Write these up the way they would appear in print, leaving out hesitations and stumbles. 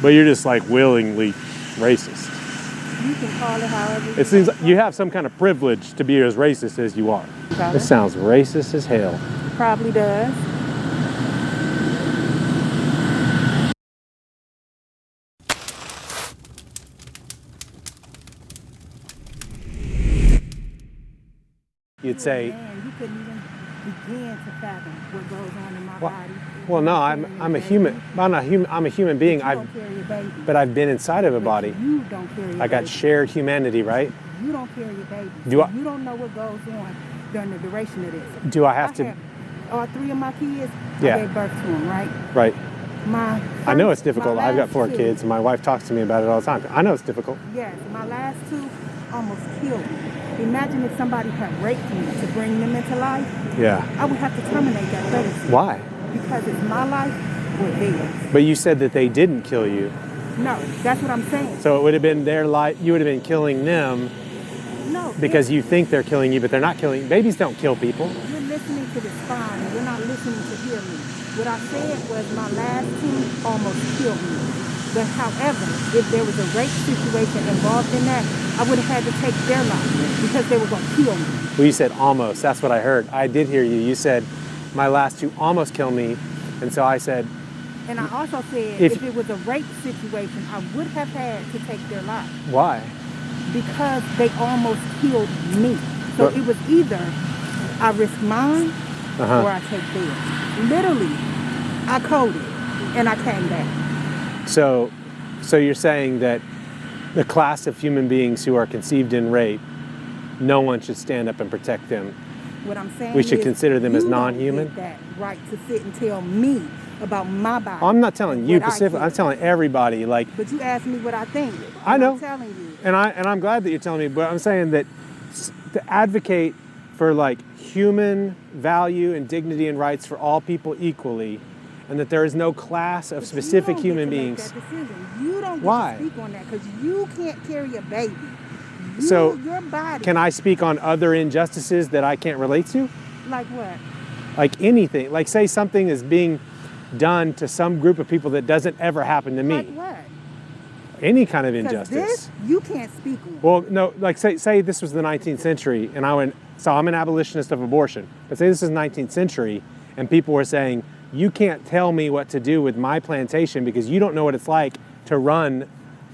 But you're just like willingly racist. You can call it however. It seems like you have some kind of privilege to be as racist as you are. Probably. This sounds racist as hell. Probably does. You'd say, Man, you couldn't even begin to fathom what goes on in my body. well, no, I'm a human. I'm a human being. You don't carry a baby. But I've been inside of a body. You don't carry a I got baby. shared humanity, right? You don't carry a baby. Do I- You don't know what goes on during the duration of this. Do I have to? All three of my kids, Yeah. I gave birth to them, right? Right. I I know it's difficult. I've got last 4 two, kids, and my wife talks to me about it all the time. I know it's difficult. Yes, my last 2 almost killed me. Imagine if somebody had raped me to bring them into life. Yeah. I would have to terminate that pregnancy. Why? Because it's my life or theirs. But you said that they didn't kill you. No, that's what I'm saying. So it would have been their life. You would have been killing them No, because you think they're killing you, but they're not killing. Babies don't kill people. you're listening to this fine and you're not listening to hear me. What I said was my last 2 almost killed me. But however, if there was a rape situation involved in that, I would have had to take their life because they were going to kill me. Well, you said almost. That's what I heard. I did hear you. You said my last 2 almost killed me, and so I said, And I also said If- if it was a rape situation, I would have had to take their life why? because they almost killed me. So But- it was either I risk mine Uh-huh. or I take theirs. Literally, I coded and I came back. So you're saying that the class of human beings who are conceived in rape, no one should stand up and protect them. What I'm saying We should is consider them as you don't non-human? get that right to sit and tell me about my body. I'm not telling and you what I specifically. I'm think. telling everybody. Like, But you asked me what I think. I and know. I'm telling you. and I'm glad that you're telling me. But I'm saying that to advocate for like human value and dignity and rights for all people equally, and that there is no class of But specific you don't human get to make beings. that decision. You don't get Why? to speak on that because you can't carry a baby. So, your body. Can I speak on other injustices that I can't relate to? Like what? Like anything. Like say something is being done to some group of people that doesn't ever happen to me. Like what? Any kind of 'Cause injustice. this you can't speak on. Well, no, like say this was the 19th century and so I'm an abolitionist of abortion, but say this is 19th century and people were saying, you can't tell me what to do with my plantation because you don't know what it's like to run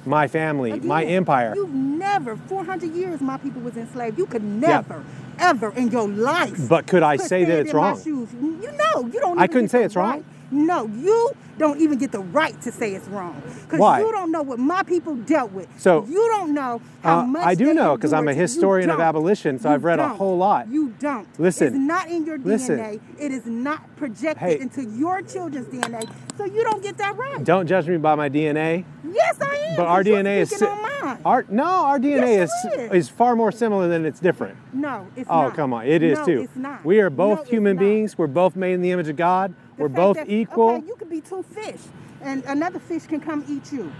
my family, Again, my empire. You never, 400 years my people was enslaved. You could never, ever in your life. But could I say that stand it's in my wrong? shoes. You know, you don't. I even couldn't get say the it's wrong? right. No, you don't even get the right to say it's wrong. Because Why? you don't know what my people dealt with. So, you don't know how much I do they know because I'm a endured. You historian of don't. abolition, so You I've read a don't. whole lot. You don't. Listen. It's not in your Listen. DNA. It is not projected Hey. into your children's DNA. So you don't get that right. Don't judge me by my DNA. Yes, I am. But our 'cause you're DNA is speaking on mine. our DNA Yes, it is far more similar than it's different. No, it's Oh, not. come on. It is no, too. It's not. We are both No, it's human not. beings. We're both made in the image of God. The We're fact both that- equal. Okay, you could be 2 fish, and another fish can come eat you.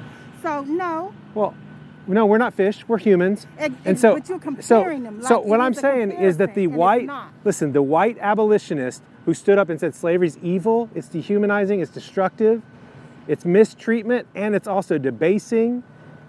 So no. Well, no, we're not fish. We're humans. And so, but you're so, comparing them. so like what it I'm was a saying is that the comparison, and it's not. the white abolitionist who stood up and said slavery's evil, it's dehumanizing, it's destructive, it's mistreatment, and it's also debasing,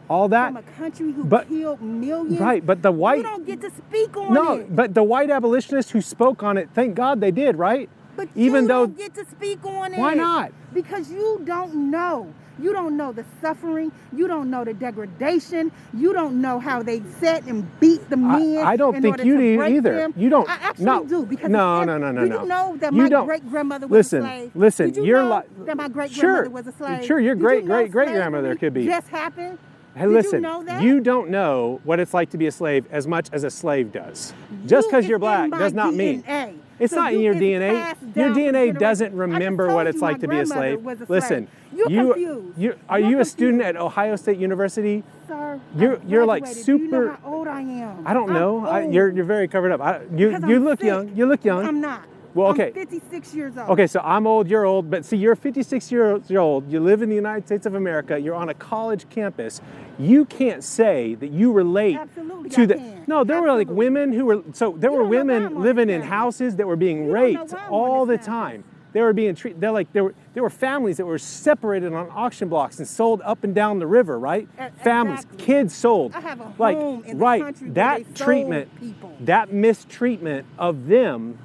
all that. From a country who But- killed millions. Right, but the white You don't get to speak on no, it. but the white abolitionists who spoke on it, thank God they did, right? But even you though don't get to speak on it. Why not? Because you don't know. You don't know the suffering. You don't know the degradation. You don't know how they sat and beat the men. I don't in think order you to do break either. them. You don't. I actually no, do. Because no, if- no, no, no, do no. you know that You my don't. great grandmother was Listen, a slave? listen. Did you You're know li- that my great Sure, grandmother was a slave? sure. Your Did great you know great great grandmother slavery could be. just happened. Hey, Did listen. you know that? You don't know what it's like to be a slave as much as a slave does. Just because It's you're in black my does not mean. DNA. It's So not in your it's DNA. passed Your down from DNA generation- doesn't I just remember told what it's you like my to be a grandmother slave. was a Listen, slave. You're confused. are You're you a student confused. at Ohio State University? Sir, You're like graduated. Do you know super. how old I am? I don't know. I'm old. You're very covered up. You Because you I'm look sick. young. You look young. I'm not. Well, okay. I'm 56 years old. Okay, so I'm old, you're old, but see, you're 56 years old, you live in the United States of America, you're on a college campus. You can't say that you relate Absolutely, to I the. can. No, there were like Absolutely. women who were. So there You were don't know why women I'm on living this in campus. houses that were being You don't know raped why I'm on all the this time. campus. They were being treated. They're like There were families that were separated on auction blocks and sold up and down the river, right? Families, Exactly. kids sold. I have a like, home in the right, country where that they sold treatment, people. that mistreatment of them,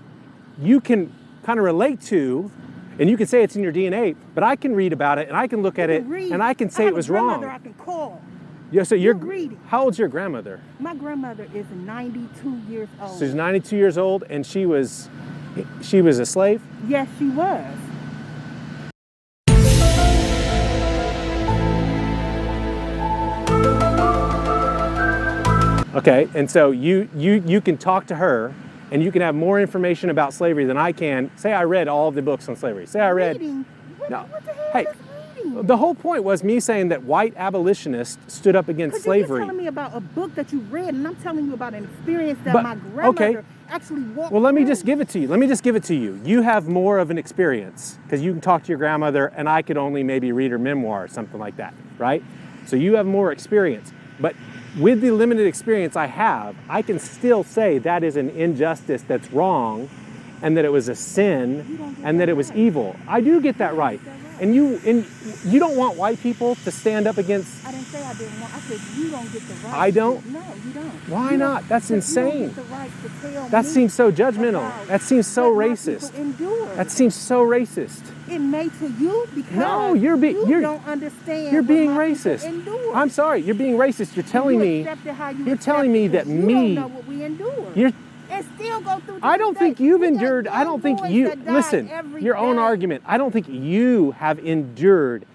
you can kind of relate to, and you can say it's in your DNA, but I can read about it and I can look at it and I can say it was wrong. I can call. Yeah, so You're greedy. how old's your grandmother? My grandmother is 92 years old. So she's 92 years old, and she was a slave? Yes, she was. Okay, and so you can talk to her, and you can have more information about slavery than I can. Say I read all of the books on slavery. Say I read. Reading? No. What the hell Hey, is reading? the whole point was me saying that white abolitionists stood up against Because slavery. you're telling me about a book that you read, and I'm telling you about an experience that But- my grandmother okay. actually walked Well, let me through. just give it to you. Let me just give it to you. You have more of an experience because you can talk to your grandmother, and I could only maybe read her memoir or something like that, right? So you have more experience. But with the limited experience I have, I can still say that is an injustice that's wrong, and that it was a sin, and that it was evil. I do get that right. And you don't want white people to stand up against. I didn't say I didn't want. I said you don't get the right. I don't? No, you don't. Why You not? don't- That's because you insane. don't get the right to tell That me seems so judgmental. about That seems so what my racist. people endured. That seems so racist. It may to you because No, you're don't understand. You're what being my people racist. endured. I'm sorry, you're being racist. You're telling You me. accepted how you You're telling me accepted that because you me. don't know what we endured. You're. And still go through. I don't think you've endured. I young don't think boys you. that die Listen, every your own day. argument. I don't think you have endured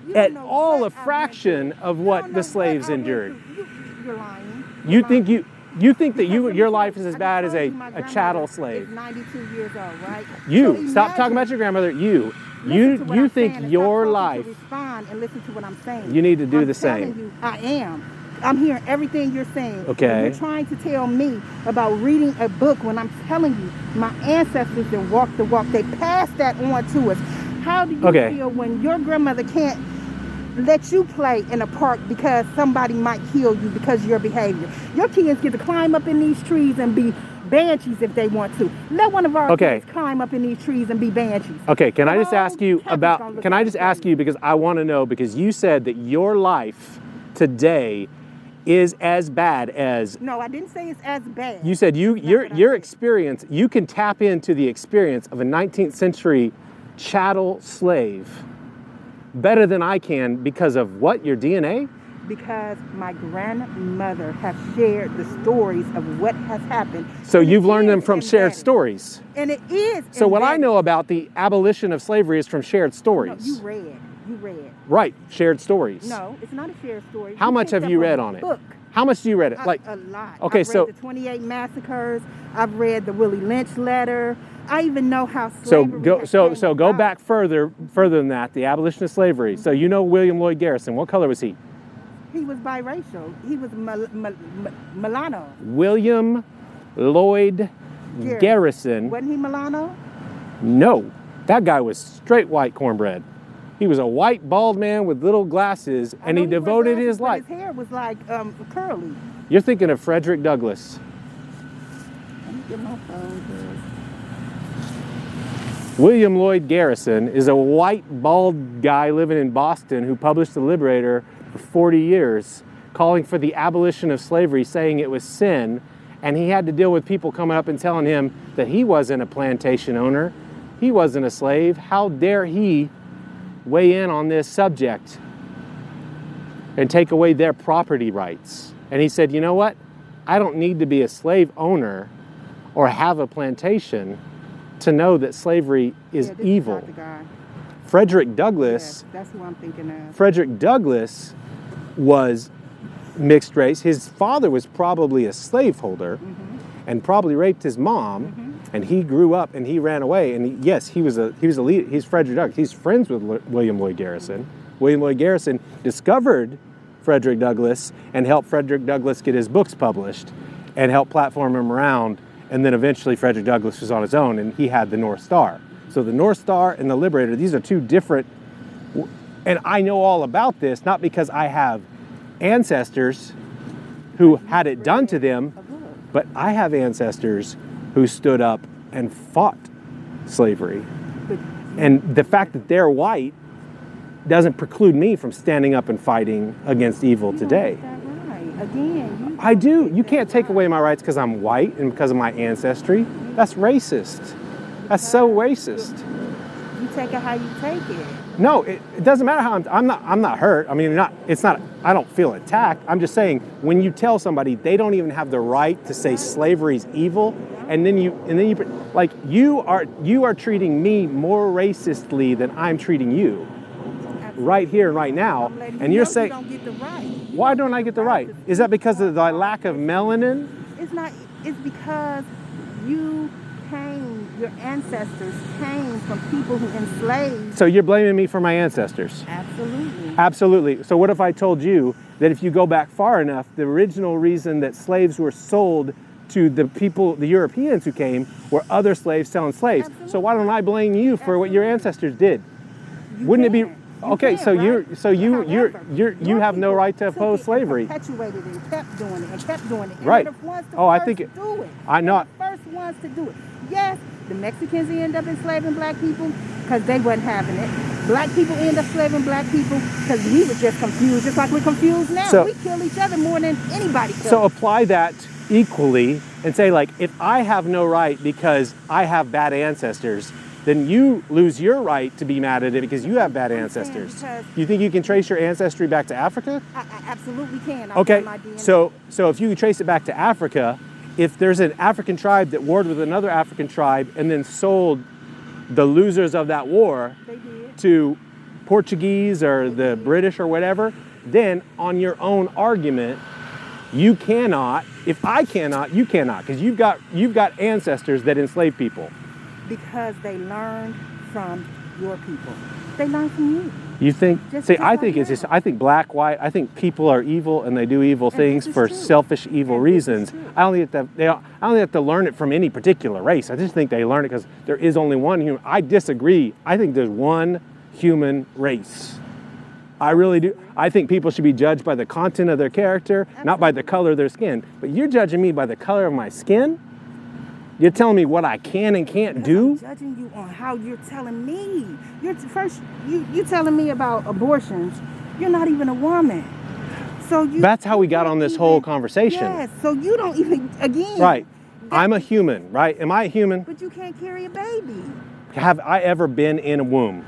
You don't at know all what a I went fraction through. of You what don't the know slaves I went endured. through. You're lying. You You're think lying. you think that Because let me your tell life you, is as I bad just as told you my a grandmother chattel slave. is 92 years old, right? You So stop talking imagine- about your grandmother. You Listen to what you I'm think saying and your stop talking life. to respond and listen to what I'm saying. You need to do I'm the telling same. You, I am. I'm hearing everything you're saying. Okay. And you're trying to tell me about reading a book when I'm telling you my ancestors that walked the walk. They passed that on to us. How do you Okay. feel when your grandmother can't let you play in a park because somebody might kill you because of your behavior? Your kids get to climb up in these trees and be banshees if they want to. Let one of our Okay. kids climb up in these trees and be banshees. Okay, can I The just whole ask you campus gonna about, look can I at just you ask crazy. you because I want to know, because you said that your life today is as bad as, No, I didn't say it's as bad. you said That's not your what I said. experience, you can tap into the experience of a 19th century chattel slave better than I can because of what, your DNA? Because my grandmother has shared the stories of what has happened. So And it you've learned them is from shared embedded. stories. And it is So what I embedded. know about the abolition of slavery is from shared No, stories. you read. Right, shared stories. No, it's not a shared story. How much picked have up you a read on it? Book. How much do you read it? Like, A lot. Okay, I've so- read the 28 massacres. I've read the Willie Lynch letter. I even know how so slavery go has so came so go about. back further than that, the abolition of slavery. So you know William Lloyd Garrison. What color was he? He was biracial. He was mulatto. William Lloyd Garrison. Wasn't he mulatto? No, that guy was straight white cornbread. He was a white bald man with little glasses, I and know he wore devoted glasses, his but life. His hair was like curly. You're thinking of Frederick Douglass. Let me get my phone here. William Lloyd Garrison is a white bald guy living in Boston who published The Liberator for 40 years, calling for the abolition of slavery, saying it was sin, and he had to deal with people coming up and telling him that he wasn't a plantation owner, he wasn't a slave. How dare he weigh in on this subject and take away their property rights? And he said, you know what? I don't need to be a slave owner or have a plantation to know that slavery is Yeah, this evil. Is not the guy. Frederick Douglass, Yes, that's who I'm thinking of. Frederick Douglass was mixed race. His father was probably a slaveholder and probably raped his mom, and he grew up and he ran away. And he was a leader. He's Frederick Douglass. He's friends with William Lloyd Garrison. William Lloyd Garrison discovered Frederick Douglass and helped Frederick Douglass get his books published and helped platform him around. And then eventually Frederick Douglass was on his own and he had the North Star. So the North Star and the Liberator, these are two different, and I know all about this, not because I have ancestors who had it done to them, but I have ancestors who stood up and fought slavery. But And the fact that they're white doesn't preclude me from standing up and fighting against evil today. Again, I do. You can't take away my rights because I'm white and because of my ancestry. That's racist. That's so racist. You take it how you take it. No, it doesn't matter how I'm not hurt. I mean, I don't feel attacked. I'm just saying when you tell somebody they don't even have the right to say slavery is evil, and then you like you are treating me more racistly than I'm treating you. Right here and right now, and you're saying, you don't get the right. Why don't I get the right? Is that because of the lack of melanin? It's not. It's because your ancestors came from people who enslaved. So you're blaming me for my ancestors? Absolutely. Absolutely. So what if I told you that if you go back far enough, the original reason that slaves were sold to the people, the Europeans who came, were other slaves selling slaves. Absolutely. So why don't I blame you for what your ancestors did? Wouldn't it be? Okay, so you have no right to oppose slavery. Perpetuated and kept doing it and kept doing it. And Right. they're the ones to do it. I know. They're the first ones to do it. Yes, the Mexicans end up enslaving black people because they wasn't having it. Black people end up enslaving black people because we were just confused, just like we're confused now. So, we kill each other more than anybody kills. So apply that equally and say, like, if I have no right because I have bad ancestors, then you lose your right to be mad at it because you have bad ancestors. You think you can trace your ancestry back to Africa? I absolutely can. Okay, so if you can trace it back to Africa, if there's an African tribe that warred with another African tribe and then sold the losers of that war to Portuguese or the British or whatever, then on your own argument, you cannot. If I cannot, you cannot, because you've got ancestors that enslaved people. Because they learned from your people. They learned from you. You think? I think black, white. I think people are evil and they do evil things for selfish, evil reasons. I don't think that they have to learn it from any particular race. I just think they learn it because there is only one human. I disagree. I think there's one human race. I really do. I think people should be judged by the content of their character, not by the color of their skin. But you're judging me by the color of my skin? You're telling me what I can and can't do? I'm judging you on how you're telling me. You're telling me about abortions. You're not even a woman. So that's how we got on this whole conversation. Yes. So you don't even, again. Right. I'm a human, right? Am I a human? But you can't carry a baby. Have I ever been in a womb?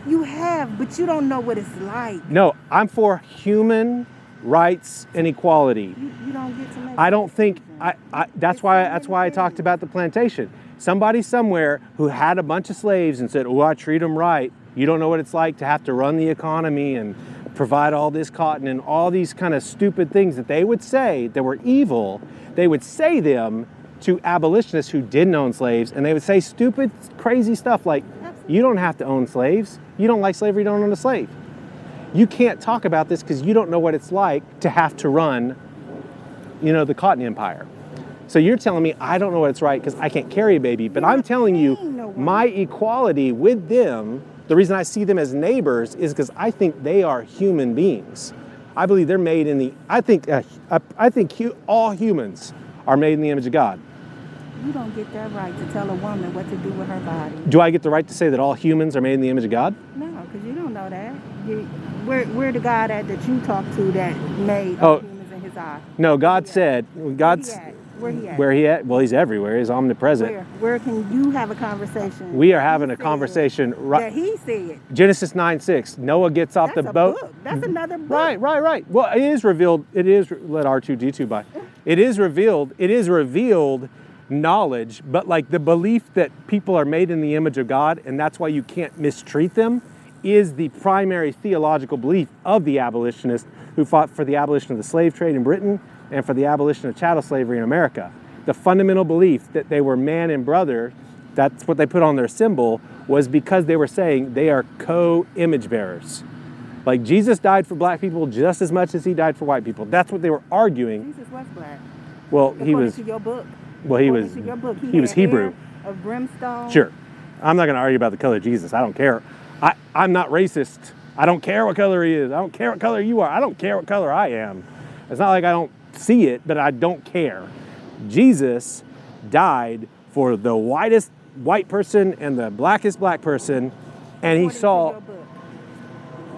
You have, but you don't know what it's like. No, I'm for human rights and equality. You don't get to make I don't think that's why I talked about the plantation. Somebody somewhere who had a bunch of slaves and said, "Oh, I treat them right." You don't know what it's like to have to run the economy and provide all this cotton and all these kind of stupid things that they would say that were evil. They would say them to abolitionists who didn't own slaves, and they would say stupid, crazy stuff like, "You don't have to own slaves. You don't like slavery, you don't own a slave." You can't talk about this because you don't know what it's like to have to run, the cotton empire. So you're telling me I don't know what it's like because I can't carry a baby, but I'm telling you my equality with them, the reason I see them as neighbors is because I think they are human beings. I believe they're made in the, I think all humans are made in the image of God. You don't get that right to tell a woman what to do with her body. Do I get the right to say that all humans are made in the image of God? No, because you don't know that. Where the God at that you talk to that made all humans in his eye? No, God said, God's... Where he at? Where he at? Well, he's everywhere. He's omnipresent. Where can you have a conversation? We are having a conversation. That he said. Genesis 9:6. Noah gets off the boat. Book. That's another book. Right. Well, it is revealed. It is, let R2D2 by. It is revealed knowledge, but like the belief that people are made in the image of God, and that's why you can't mistreat them, is the primary theological belief of the abolitionists who fought for the abolition of the slave trade in Britain and for the abolition of chattel slavery in America. The fundamental belief that they were man and brother, that's what they put on their symbol, was because they were saying they are co-image bearers. Like Jesus died for black people just as much as he died for white people. That's what they were arguing. Jesus was black. Well, he was. To your book. Well, he was Hebrew. Of brimstone. Sure. I'm not going to argue about the color of Jesus. I don't care. I'm not racist. I don't care what color he is. I don't care what color you are. I don't care what color I am. It's not like I don't see it, but I don't care. Jesus died for the whitest white person and the blackest black person, and he According to saw. your book.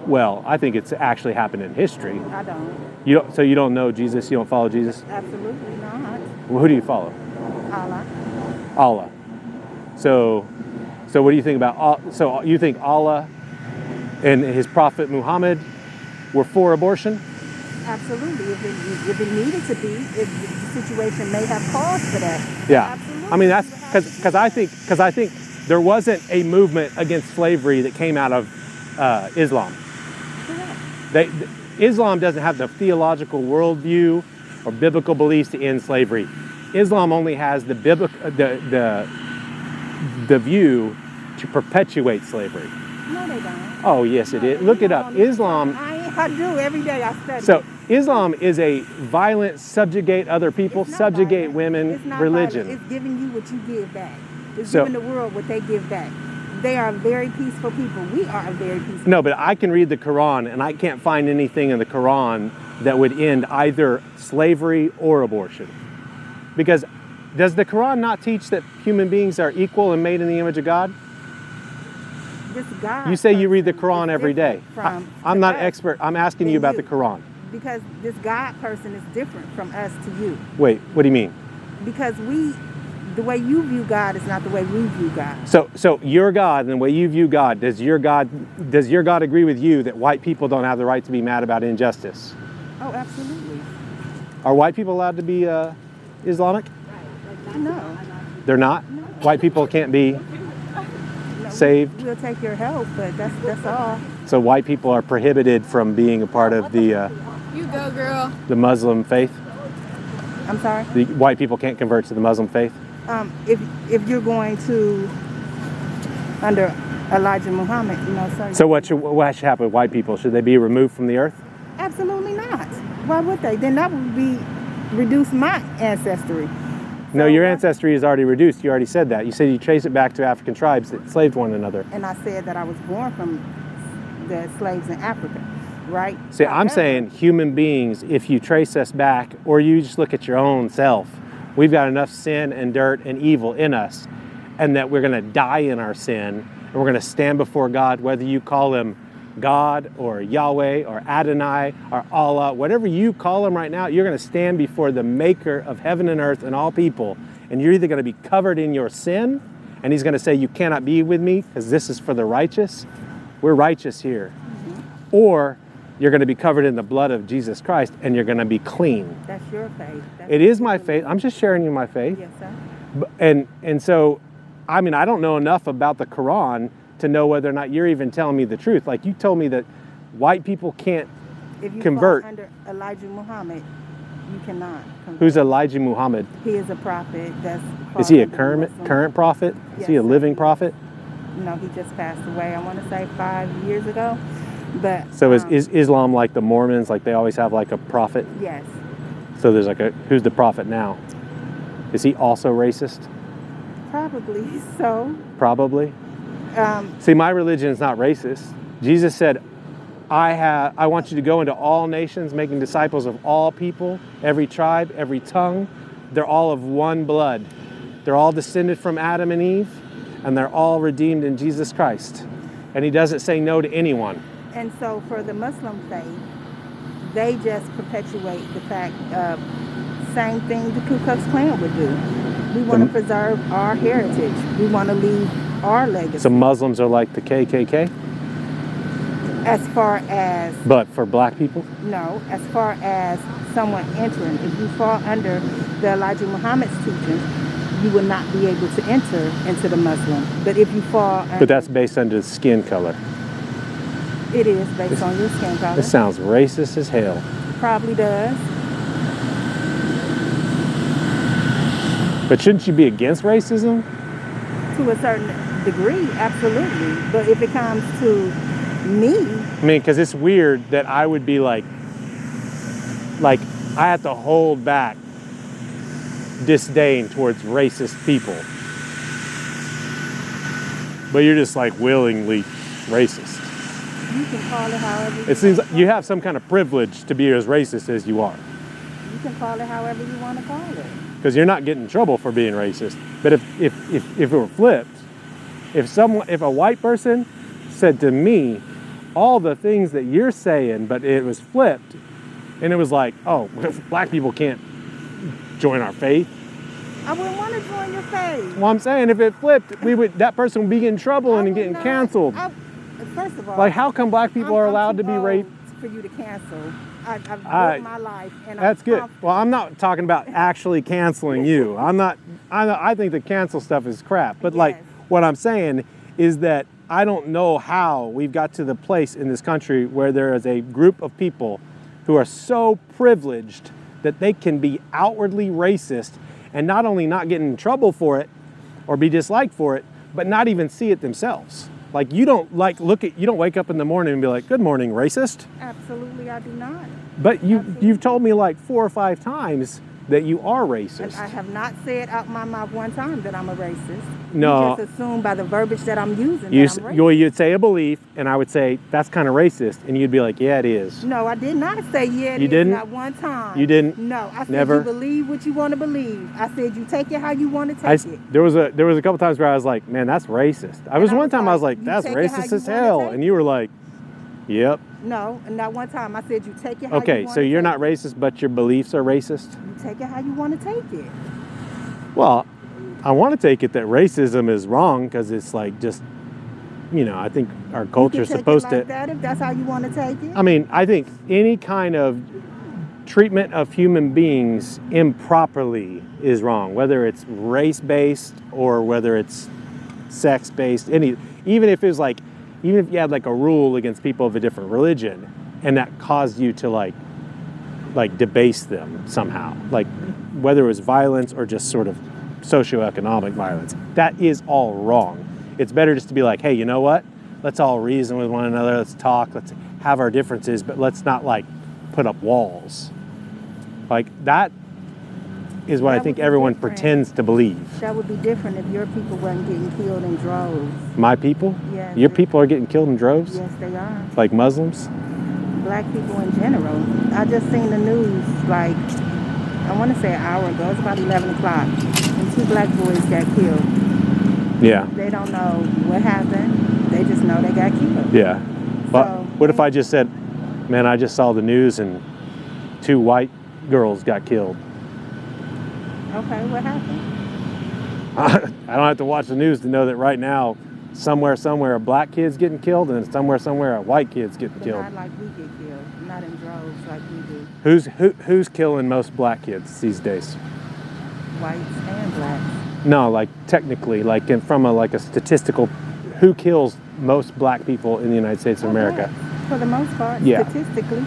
Well, I think it's actually happened in history. I don't. So you don't know Jesus? You don't follow Jesus? Absolutely not. Well, who do you follow? Allah. Allah. So what do you think about? So you think Allah and his prophet Muhammad were for abortion? Absolutely. If it needed to be, if the situation may have cause for that. Yeah. Absolutely. I mean, that's because I think there wasn't a movement against slavery that came out of Islam. Correct. Islam doesn't have the theological worldview or biblical beliefs to end slavery. Islam only has the view to perpetuate slavery. No, they don't. Oh, yes, it is. Look it up. Islam. I do every day. I study. So Islam is a violent, subjugate other people, It's not subjugate violent. women It's not religion. violent. It's giving you what you give back. It's So- giving the world what they give back. They are very peaceful people. We are very peaceful. No, but I can read the Quran and I can't find anything in the Quran that would end either slavery or abortion. Because does the Quran not teach that human beings are equal and made in the image of God? This God. You say you read the person Quran is every day. different I'm to not us expert. I'm asking than you about you. the Quran. Because this God person is different from us to you. Wait, what do you mean? Because the way you view God is not the way we view God. So your God and the way you view God, does your God agree with you that white people don't have the right to be mad about injustice? Oh, absolutely. Are white people allowed to be Islamic? No. They're not? White people can't be saved? We'll take your help, but that's all. So white people are prohibited from being a part of the You go, girl. Muslim faith? I'm sorry. The white people can't convert to the Muslim faith? If you're going to under Elijah Muhammad, sir. So what should happen with white people? Should they be removed from the earth? Absolutely not. Why would they? Then that would be reduce my ancestry. No, So your why- ancestry is already reduced. You already said that. You said you trace it back to African tribes that enslaved one another. And I said that I was born from the slaves in Africa, right? See, I'm However, saying human beings, if you trace us back, or you just look at your own self, we've got enough sin and dirt and evil in us, and that we're going to die in our sin, and we're going to stand before God, whether you call him God or Yahweh or Adonai or Allah, whatever you call him right now, you're going to stand before the maker of heaven and earth and all people, and you're either going to be covered in your sin, and he's going to say, you cannot be with me because this is for the righteous. We're righteous here. Or you're going to be covered in the blood of Jesus Christ, and you're going to be clean. That's your faith. That's It is my your faith. I'm just sharing you my faith. Yes, sir. And so, I mean, I don't know enough about the Quran to know whether or not you're even telling me the truth. Like, you told me that white people can't If you convert. fall under Elijah Muhammad, you cannot convert. Who's Elijah Muhammad? He is a prophet. Is he a called current Muslim. prophet? Is Yes, he a sir. living prophet? No, he just passed away. I want to say 5 years ago. But So is Islam like the Mormons? Like they always have like a prophet? yes, So there's like who's the prophet now? Is he also racist? probably so. Probably. See, my religion is not racist. Jesus said, I want you to go into all nations, making disciples of all people, every tribe, every tongue. They're all of one blood. They're all descended from Adam and Eve, and they're all redeemed in Jesus Christ. And he doesn't say no to anyone. And so for the Muslim faith, they just perpetuate the fact of same thing the Ku Klux Klan would do. We want to preserve our heritage. We want to leave our legacy. So Muslims are like the KKK, As far as, but for black people? no, as far as someone entering, if you fall under the Elijah Muhammad's teaching, you will not be able to enter into the Muslim. But if you fall under, But that's based on the skin color. it is based on your skin color. This sounds racist as hell. Probably does. But shouldn't you be against racism? To a certain degree, absolutely. But if it comes to me, I mean, because it's weird that I would be like I have to hold back disdain towards racist people. But you're just like willingly racist. you can call it however It seems like you have some kind of privilege to be as racist as you are. you can call it however you want to call it. because you're not getting in trouble for being racist. But if it were flipped, if a white person said to me all the things that you're saying, but it was flipped, and it was like, oh, black people can't join our faith. I wouldn't want to join your faith. Well, I'm saying if it flipped, that person would be getting in trouble and getting canceled. First of all, like, how come black people are allowed to be raped? For you to cancel. I've lived my life, and that's good. Well, I'm not talking about actually canceling you. I think the cancel stuff is crap. But like, what I'm saying is that I don't know how we've got to the place in this country where there is a group of people who are so privileged that they can be outwardly racist and not only not get in trouble for it or be disliked for it, but not even see it themselves. Like, you don't you don't wake up in the morning and be like, good morning, racist. Absolutely, I do not. But you've told me like 4 or 5 times that you are racist. And I have not said out my mouth one time that I'm a racist. No. You just assume by the verbiage that I'm using you'd say a belief, and I would say, that's kind of racist, and you'd be like, yeah, it is. No, I did not say yeah, you didn't? Not one time. You didn't? No, I said Never? You believe what you want to believe. I said you take it how you want to take it. There was a couple times where I was like, man, that's racist. I was like, that's racist as hell, and you were like, yep. No, and not one time. I said you take it how you want to take it. Okay, so you're not racist, but your beliefs are racist? You take it how you want to take it. Well, I want to take it that racism is wrong because it's like just, I think our culture is supposed to. That if that's how you want to take it. I mean, I think any kind of treatment of human beings improperly is wrong, whether it's race-based or whether it's sex-based. Even if you had like a rule against people of a different religion and that caused you to like debase them somehow, like whether it was violence or just sort of socioeconomic violence, that is all wrong. It's better just to be like, hey, you know what? Let's all reason with one another. Let's talk. Let's have our differences, but let's not like put up walls. Like that is what I think everyone pretends to believe. That would be different if your people weren't getting killed in droves. My people? Yes. Your people are getting killed in droves? Yes, they are. Like Muslims? Black people in general. I just seen the news, like, I want to say an hour ago. It's about 11 o'clock. And 2 black boys got killed. Yeah. They don't know what happened. They just know they got killed. Yeah. But what if I just said, man, I just saw the news and 2 white girls got killed? Okay, what happened? I don't have to watch the news to know that right now, somewhere a black kid's getting killed, and somewhere a white kid's getting killed. Not like we get killed, not in droves like we do. Who's killing most black kids these days? Whites and blacks. No, like technically, like from a statistical, who kills most black people in the United States of America? Blacks, for the most part, statistically.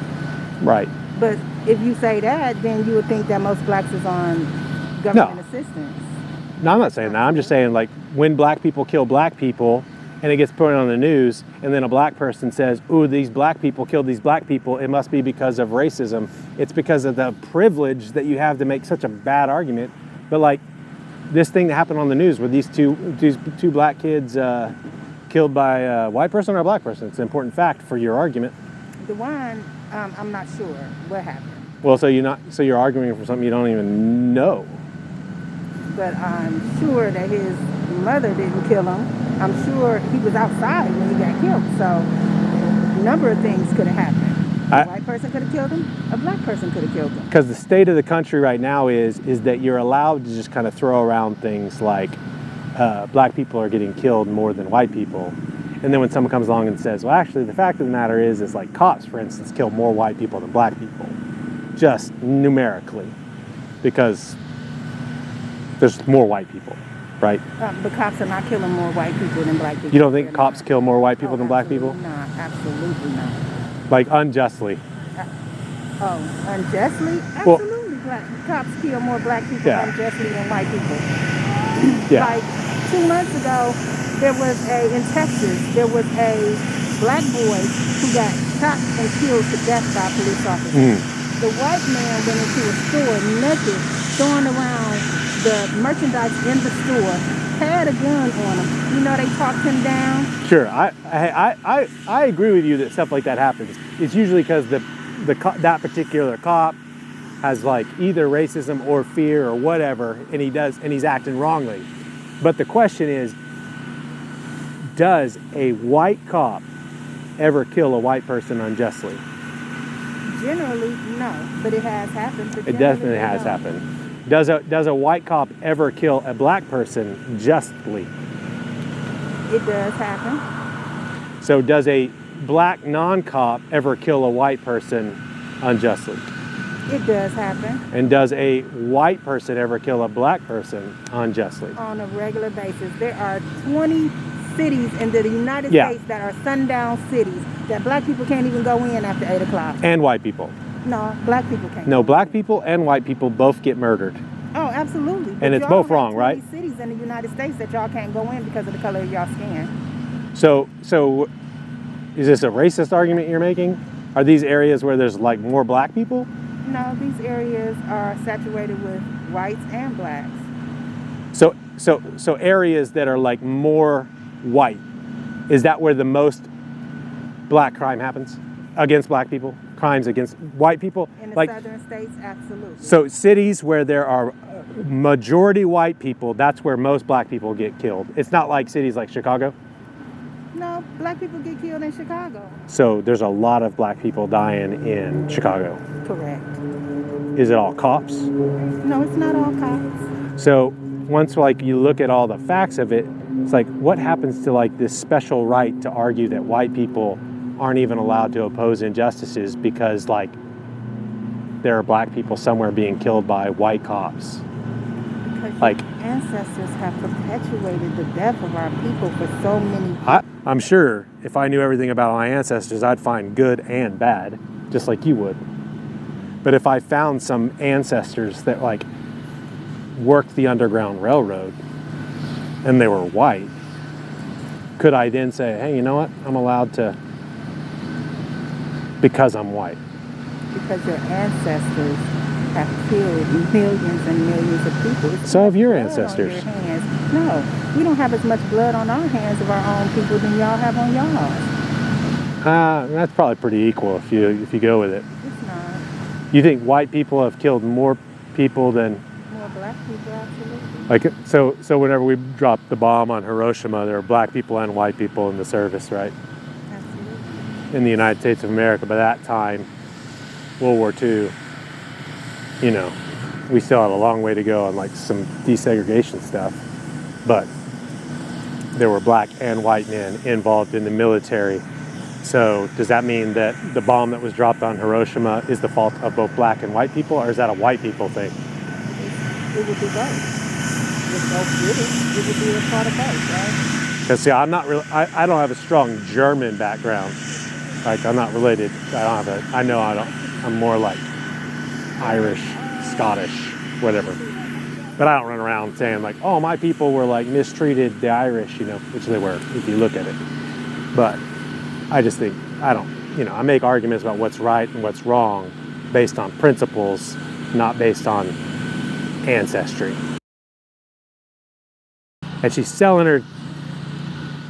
Right. But if you say that, then you would think that most blacks is on government assistance. No, I'm not saying that. I'm just saying, like, when black people kill black people and it gets put on the news and then a black person says, ooh, these black people killed these black people, it must be because of racism. It's because of the privilege that you have to make such a bad argument. But, like, this thing that happened on the news with these two black kids killed by a white person or a black person, it's an important fact for your argument. The one, I'm not sure what happened. Well, so you're arguing for something you don't even know. But I'm sure that his mother didn't kill him. I'm sure he was outside when he got killed. So a number of things could have happened. A white person could have killed him. A black person could have killed him. Because the state of the country right now is that you're allowed to just kind of throw around things like black people are getting killed more than white people. And then when someone comes along and says, well, actually, the fact of the matter is like cops, for instance, kill more white people than black people. Just numerically. Because there's more white people, right? But cops are not killing more white people than black people. You don't think cops kill more white people than black people? No, absolutely not. Like unjustly? Unjustly? Absolutely. Cops kill more black people unjustly than white people. Yeah. Like 2 months ago, in Texas, there was a black boy who got shot and killed to death by a police officer. The white man went into a store naked, throwing around the merchandise in the store, had a gun on him. You know, they talked him down. Sure, I agree with you that stuff like that happens. It's usually because that particular cop has like either racism or fear or whatever, and he's acting wrongly. But the question is, does a white cop ever kill a white person unjustly? Generally, no, but it has happened. It definitely has happened. Does a white cop ever kill a black person justly? It does happen. So does a black non-cop ever kill a white person unjustly? It does happen. And does a white person ever kill a black person unjustly? On a regular basis. There are 20 cities in the United States that are sundown cities that black people can't even go in after 8 o'clock. And white people. No, black people can't. No, black people and white people both get murdered. Oh, absolutely. But and it's both wrong, right? 20 cities in the United States that y'all can't go in because of the color of y'all skin. So is this a racist argument you're making? Are these areas where there's like more black people? No, these areas are saturated with whites and blacks. So areas that are like more white, is that where the most black crime happens against black people? Crimes against white people? In the like, southern states, absolutely. So cities where there are majority white people, that's where most black people get killed. It's not like cities like Chicago? No, black people get killed in Chicago. So there's a lot of black people dying in Chicago. Correct. Is it all cops? No, it's not all cops. So once like you look at all the facts of it, it's like what happens to like this special right to argue that white people aren't even allowed to oppose injustices because like there are black people somewhere being killed by white cops? Because like ancestors have perpetuated the death of our people for so many. I'm sure if I knew everything about my ancestors, I'd find good and bad, just like you would. But if I found some ancestors that like worked the Underground Railroad and they were white, could I then say, hey, you know what? I'm allowed to, because I'm white? Because your ancestors have killed millions and millions of people. So have your ancestors. On your hands. No, we don't have as much blood on our hands of our own people than y'all have on y'all's. That's probably pretty equal if you go with it. It's not. You think white people have killed more people than more black people? Absolutely. like so whenever we dropped the bomb on Hiroshima, there were black people and white people in the service, right? Absolutely. In the United States of America. By that time, World War II, you know, we still had a long way to go on like some desegregation stuff, but there were black and white men involved in the military. So does that mean that the bomb that was dropped on Hiroshima is the fault of both black and white people, or is that a white people thing? It would be both. If both did it would be a part of both, right? Because see, I'm not really, I don't have a strong German background. Like I'm not related. I'm more like Irish, Scottish, whatever. But I don't run around saying like, oh, my people were like mistreated, the Irish, you know, which they were if you look at it. But I just think, I make arguments about what's right and what's wrong based on principles, not based on ancestry. And she's selling her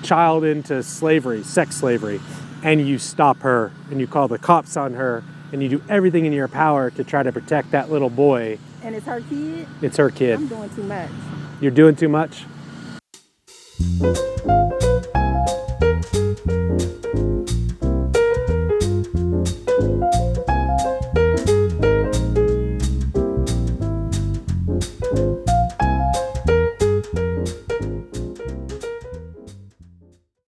child into slavery, sex slavery, and you stop her and you call the cops on her and you do everything in your power to try to protect that little boy. And it's her kid? It's her kid. I'm doing too much. You're doing too much?